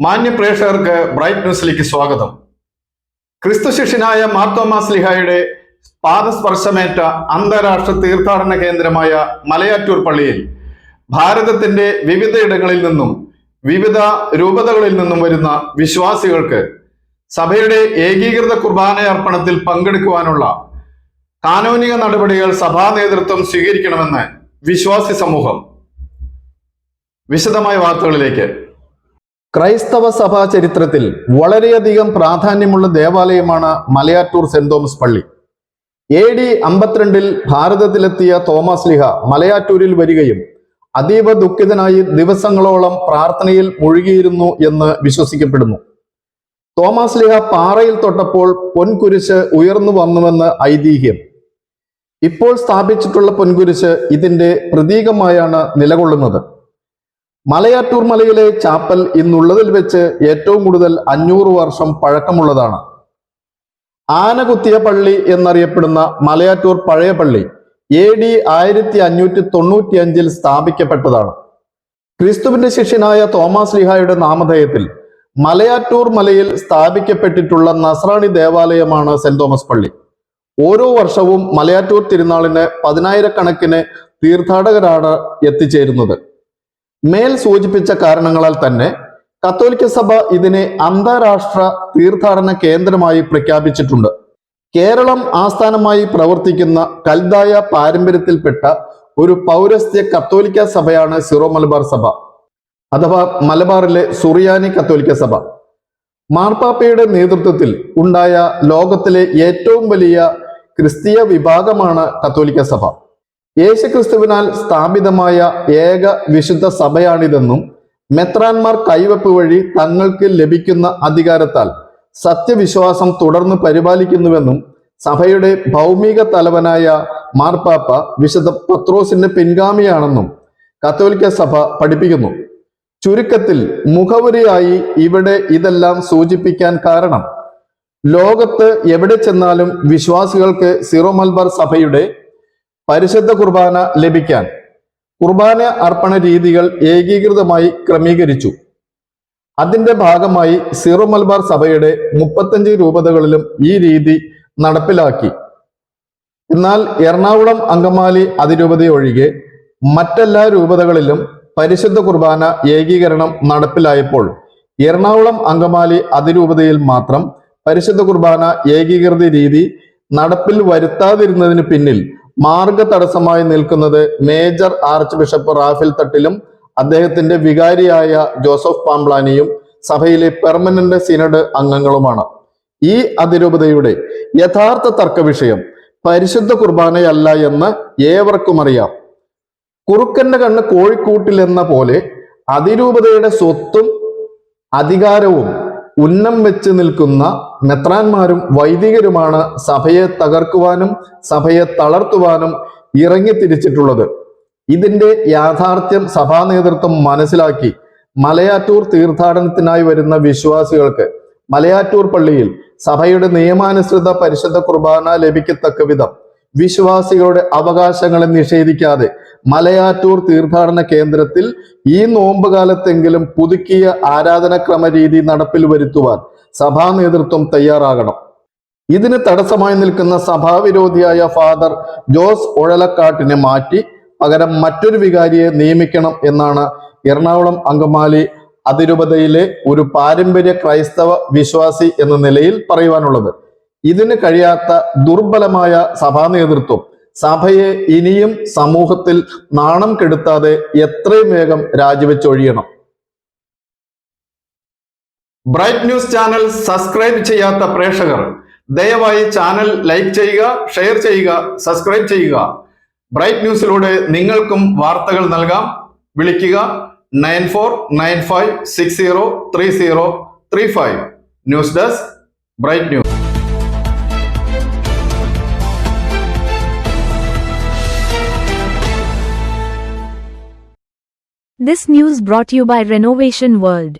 മാന്യ പ്രേക്ഷകർക്ക് ബ്രൈറ്റ് ന്യൂസിലേക്ക് സ്വാഗതം. ക്രിസ്തു ശിഷ്യനായ മാർത്തോമാ ശ്ലീഹായുടെ പാദസ്പർശമേറ്റ അന്താരാഷ്ട്ര തീർത്ഥാടന കേന്ദ്രമായ മലയാറ്റൂർ പള്ളിയിൽ ഭാരതത്തിന്റെ വിവിധയിടങ്ങളിൽ നിന്നും വിവിധ രൂപതകളിൽ നിന്നും വരുന്ന വിശ്വാസികൾക്ക് സഭയുടെ ഏകീകൃത കുർബാന അർപ്പണത്തിൽ പങ്കെടുക്കുവാനുള്ള കാനോനിക നടപടികൾ സഭാ നേതൃത്വം സ്വീകരിക്കണമെന്ന് വിശ്വാസി സമൂഹം. വിശദമായ വാർത്തകളിലേക്ക്. ക്രൈസ്തവ സഭാ ചരിത്രത്തിൽ വളരെയധികം പ്രാധാന്യമുള്ള ദേവാലയമാണ് മലയാറ്റൂർ സെന്റ് തോമസ് പള്ളി. AD 52 ഭാരതത്തിലെത്തിയ തോമസ് ശ്ലീഹ മലയാറ്റൂരിൽ വരികയും അതീവ ദുഃഖിതനായി ദിവസങ്ങളോളം പ്രാർത്ഥനയിൽ മുഴുകിയിരുന്നു എന്ന് വിശ്വസിക്കപ്പെടുന്നു. തോമസ് ശ്ലീഹ പാറയിൽ തൊട്ടപ്പോൾ പൊൻകുരിശ് ഉയർന്നു വന്നുവെന്ന് ഐതിഹ്യം. ഇപ്പോൾ സ്ഥാപിച്ചിട്ടുള്ള പൊൻകുരിശ് ഇതിന്റെ പ്രതീകമായാണ് നിലകൊള്ളുന്നത്. മലയാറ്റൂർ മലയിലെ ചാപ്പൽ ഇന്നുള്ളതിൽ വെച്ച് ഏറ്റവും കൂടുതൽ 500 വർഷം പഴക്കമുള്ളതാണ്. ആനകുത്തിയ പള്ളി എന്നറിയപ്പെടുന്ന മലയാറ്റൂർ പഴയ പള്ളി AD 1595 സ്ഥാപിക്കപ്പെട്ടതാണ്. ക്രിസ്തുവിന്റെ ശിഷ്യനായ തോമസ് ശ്ലീഹായുടെ നാമധേയത്തിൽ മലയാറ്റൂർ മലയിൽ സ്ഥാപിക്കപ്പെട്ടിട്ടുള്ള നസ്രാണി ദേവാലയമാണ് സെന്റ് തോമസ് പള്ളി. ഓരോ വർഷവും മലയാറ്റൂർ തിരുനാളിന് 10,000-കണക്കിന് തീർത്ഥാടകരാണ് എത്തിച്ചേരുന്നത്. മേൽ സൂചിപ്പിച്ച കാരണങ്ങളാൽ തന്നെ കത്തോലിക്ക സഭ ഇതിനെ അന്താരാഷ്ട്ര തീർത്ഥാടന കേന്ദ്രമായി പ്രഖ്യാപിച്ചിട്ടുണ്ട്. കേരളം ആസ്ഥാനമായി പ്രവർത്തിക്കുന്ന കൽദായ പാരമ്പര്യത്തിൽപ്പെട്ട ഒരു പൗരസ്ത്യ കത്തോലിക്ക സഭയാണ് സിറോ മലബാർ സഭ, അഥവാ മലബാറിലെ സുറിയാനി കത്തോലിക്ക സഭ. മാർപ്പാപ്പയുടെ നേതൃത്വത്തിൽ ഉണ്ടായ ലോകത്തിലെ ഏറ്റവും വലിയ ക്രിസ്തീയ വിഭാഗമാണ് കത്തോലിക്ക സഭ. യേശുക്രിസ്തുവിനാൽ സ്ഥാപിതമായ ഏക വിശുദ്ധ സഭയാണിതെന്നും മെത്രാന്മാർ കൈവപ്പ് വഴി തങ്ങൾക്ക് ലഭിക്കുന്ന അധികാരത്താൽ സത്യവിശ്വാസം തുടർന്ന് പരിപാലിക്കുന്നുവെന്നും സഭയുടെ ഭൗമിക തലവനായ മാർപ്പാപ്പ വിശുദ്ധ പത്രോസിന്റെ പിൻഗാമിയാണെന്നും കത്തോലിക്ക സഭ പഠിപ്പിക്കുന്നു. ചുരുക്കത്തിൽ മുഖവുരയായി ഇവിടെ ഇതെല്ലാം സൂചിപ്പിക്കാൻ കാരണം ലോകത്ത് എവിടെ ചെന്നാലും വിശ്വാസികൾക്ക് സിറോ മലബാർ സഭയുടെ പരിശുദ്ധ കുർബാന ലഭിക്കാൻ കുർബാന അർപ്പണ രീതികൾ ഏകീകൃതമായി ക്രമീകരിച്ചു. അതിന്റെ ഭാഗമായി സിറോ മലബാർ സഭയുടെ 35 രൂപതകളിലും ഈ രീതി നടപ്പിലാക്കി. എന്നാൽ എറണാകുളം അങ്കമാലി അതിരൂപതയൊഴികെ മറ്റെല്ലാ രൂപതകളിലും പരിശുദ്ധ കുർബാന ഏകീകരണം നടപ്പിലായപ്പോൾ എറണാകുളം അങ്കമാലി അതിരൂപതയിൽ മാത്രം പരിശുദ്ധ കുർബാന ഏകീകൃത രീതി നടപ്പിൽ വരുത്താതിരുന്നതിന് പിന്നിൽ മാർഗ തടസ്സമായി നിൽക്കുന്നത് മേജർ ആർച്ച് ബിഷപ്പ് റാഫേൽ തട്ടിലും അദ്ദേഹത്തിന്റെ വികാരിയായ ജോസഫ് പാംപ്ലാനിയും സഭയിലെ പെർമനന്റ് സിനഡ് അംഗങ്ങളുമാണ്. ഈ അതിരൂപതയുടെ യഥാർത്ഥ തർക്ക വിഷയം പരിശുദ്ധ കുർബാനയല്ല എന്ന് ഏവർക്കും അറിയാം. കുറുക്കന്റെ കണ്ണ് കോഴിക്കൂട്ടിലെന്ന പോലെ അതിരൂപതയുടെ സ്വത്തും അധികാരവും ഉന്നം വെച്ച് നിൽക്കുന്ന മെത്രാന്മാരും വൈദികരുമാണ് സഭയെ തകർക്കുവാനും സഭയെ തളർത്തുവാനും ഇറങ്ങിത്തിരിച്ചിട്ടുള്ളത്. ഇതിന്റെ യാഥാർത്ഥ്യം സഭാ നേതൃത്വം മനസ്സിലാക്കി മലയാറ്റൂർ തീർത്ഥാടനത്തിനായി വരുന്ന വിശ്വാസികൾക്ക് മലയാറ്റൂർ പള്ളിയിൽ സഭയുടെ നിയമാനുസൃത പരിശുദ്ധ കുർബാന ലഭിക്കത്തക്ക വിധം വിശ്വാസികളുടെ അവകാശങ്ങളെ നിഷേധിക്കാതെ മലയാറ്റൂർ തീർത്ഥാടന കേന്ദ്രത്തിൽ ഈ നോമ്പ് കാലത്തെങ്കിലും പുതുക്കിയ ആരാധനക്രമ രീതി നടപ്പിൽ വരുത്തുവാൻ സഭാ നേതൃത്വം തയ്യാറാകണം. ഇതിന് തടസ്സമായി നിൽക്കുന്ന സഭാവിരോധിയായ ഫാദർ ജോസ് ഒഴലക്കാട്ടിനെ മാറ്റി പകരം മറ്റൊരു വികാരിയെ നിയമിക്കണം എന്നാണ് എറണാകുളം അങ്കമാലി അതിരൂപതയിലെ ഒരു പാരമ്പര്യ ക്രൈസ്തവ വിശ്വാസി എന്ന നിലയിൽ പറയുവാനുള്ളത്. ഇതിന് കഴിയാത്ത ദുർബലമായ സഭാ നേതൃത്വം സഭയെ ഇനിയും സമൂഹത്തിൽ നാണം കെടുത്താതെ എത്രയും വേഗം രാജിവെച്ചൊഴിയണം. ബ്രൈറ്റ് ന്യൂസ് ചാനൽ സബ്സ്ക്രൈബ് ചെയ്യാത്ത പ്രേക്ഷകർ ദയവായി ചാനൽ ലൈക്ക് ചെയ്യുക, ഷെയർ ചെയ്യുക, സബ്സ്ക്രൈബ് ചെയ്യുക. ബ്രൈറ്റ് ന്യൂസിലൂടെ നിങ്ങൾക്കും വാർത്തകൾ നൽകാം. വിളിക്കുക 9495603035. News desk bright news. This news brought you by Renovation World.